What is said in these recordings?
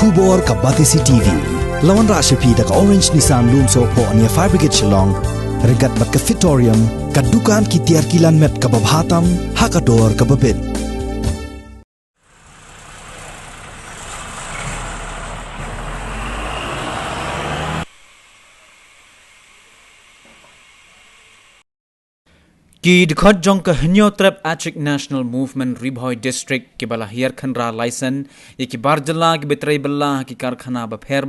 Khubor ka Batisi TV. Lawan Rashapi da ka Orange Nissan Lumso po ania Fire Brigade Shillong. Regat bat ka Fitorium. Ka dukan ki tiar kilan met ka babhatam. Hakador ka babit. Ki dikhot jong ka Hanyo Trap Achik National Movement Ribhoi District ki balahir khanra license ye ki barjala ki betrai balla ki karkhana bapher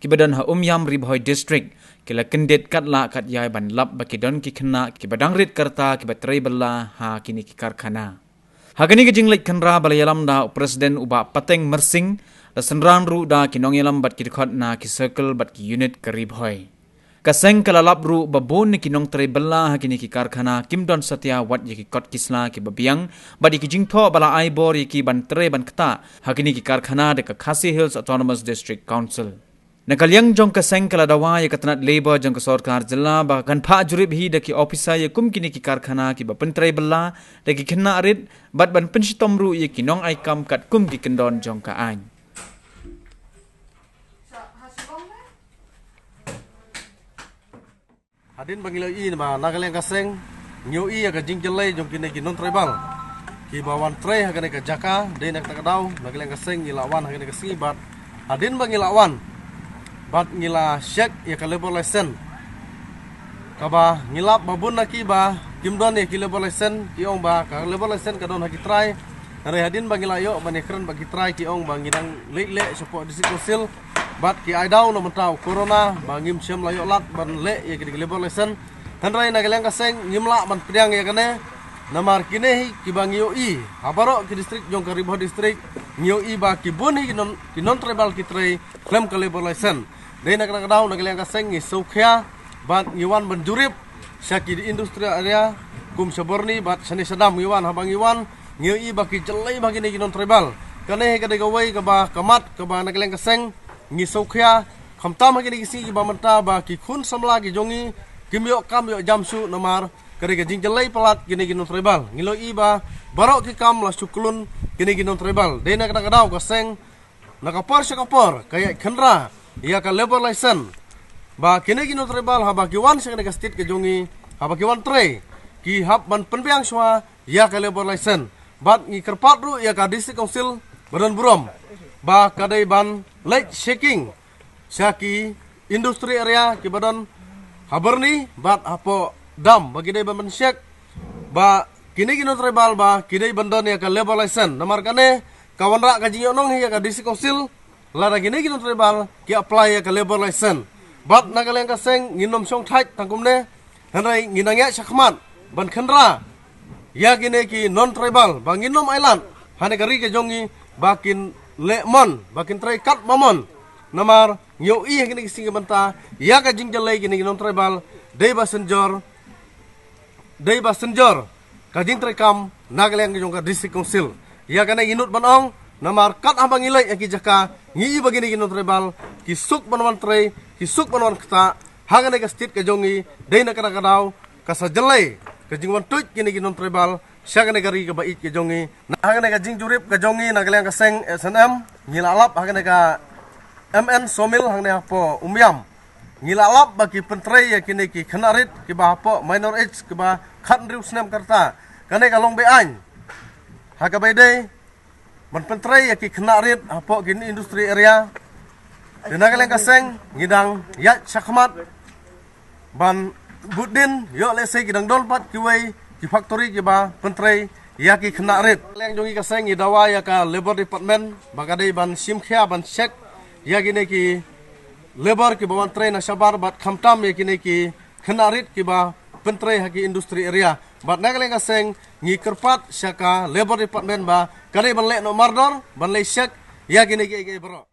ki badan ha umyam Ribhoi District ki la kendet kat la kat yai ban lap ba ki don ki khna ki badang rit karta ki betrai balla ha kini ki karkhana hagani ki jinglet khanra balayalam da president uba pateng mersing da senran ru da ki nongyalam bat ki dikhot na ki circle bat ki unit ka Ribhoi Kaseng kalalap ru babon ni kinong tray bala hakini ki karkhana Kimdon Satya wat ye ki kot kisla ki babiang badi ki jingtho bala aibor ye ki ban tray ban kata hakini ki karkhana de ka Khasi Hills Autonomous District Council Nakalyang jong kaseng kaladawa ye katanat labor jong ka sarkar jilla ba kan pha jurib hi de ki officer ye kum kini ki karkhana ki ba pen tray bala de ki khinna arit bat ban pensitom ru ye kinong aikam kat kum ki kendon jong ka ain Hadin bangilo i ba nagaleng kaseng nyo i ka jingjelay jong kini ki non tribal ki bawan tre ha ka jaka de nak takadaw nagaleng kaseng ilawan ha ka sibat hadin bangilawan bat ngila shek ya ka labor license kaba ngilap babun naki ba kimdon ya ki labor license ki ong ba ka labor license ka don ha ki try hari hadin bangilayo bani kren bagi try ki ong bangidang le support disikosil bat ki aidaw no mentau corona bangim siam layo lat ban le ye ki labor lesson tanrai nagaleng kaseng ngimla ban priang ya kane namar kine ki bangio i habaro ki district jong ka Ribhoi district ngio i ba ki bun ki non tribal ki trai claim ka labor lesson de nagaleng nagaleng kaseng ngi sukhya bat ngiwan ban jurip syaki di industri area kum saborni bat sani sadam ngiwan habang ngiwan ngio i ba ki jelai bagi ni non tribal kane ka de gawai ka ba kamat ka ba nagaleng kaseng ngi sokhya khamtam hagi si ba manta ba ki khun samla ki jongi kimyo kam yo jamsu namar kare ga jingjalai palat gini non tribal ngilo iba barok ki kam la sukulun gini non tribal de na kada daw ka seng nakapar sa kapor kaya khanra ya ka labor license ba kini non tribal ha ba ki wan sa ka state ka jongi ha ba ki wan tre ki hab ban penpiang swa ya ka labor license bat ngi kerpat ru ya ka district council badan burom ba kadai ban late shaking syaki industri area ki badan haberni bat apo dam bagi dai ban syek ba kini tribal ba kidai bandon ya ka labor license namar kane kawan rak ka jingyo ya ka district council lara kini tribal ki apply ya ka labor license bat nagaleng ka seng nginom song thai tangkumne hanai nginangya sakmat ban khandra ya kini ki non tribal ba nginom island hane kari ka jongi bakin lemon bakin tray kat mamon namar ngyo i kini singa banta ya ka jingjalai kini non tribal dei ba senjor ka jing tray kam nagaleng jong ka district council ya kana inut banong namar kat abang ilai ki jaka ngi bagini non tribal ki suk banwan tray ki suk banwan kata hangane ka state ka jongi dei na kada kadaw ka sajalai ka jingwan tuj kini non tribal siya gari ka bait ka jongi hangane ka jing jurip ka jongi nagaleng ka seng SNM ngilalap hangane ka MN Somil hangane po umyam ngilalap bagi pentrei ya kini ki khanarit ki ba po minor age ki ba khanriu snem karta kane ka long bean haga baide ban pentrei ya ki khanarit apo gini industri area nagaleng ka seng ngidang ya sakmat ban budin yo lese gidang dolpat ki wei ki factory ki ba pentrei ya ki khna ret leng jongi ka seng idawa ya ka labor department bagadai ban simkhya ban check ya gine ki labor ki bawan train na sabar bat khamtam ya gine ki khna ret ki ba pentrei ha ki industry area bat nagaleng ka seng ngi kerpat syaka labor department ba kare ban le no mardor ban le check ya gine ki bro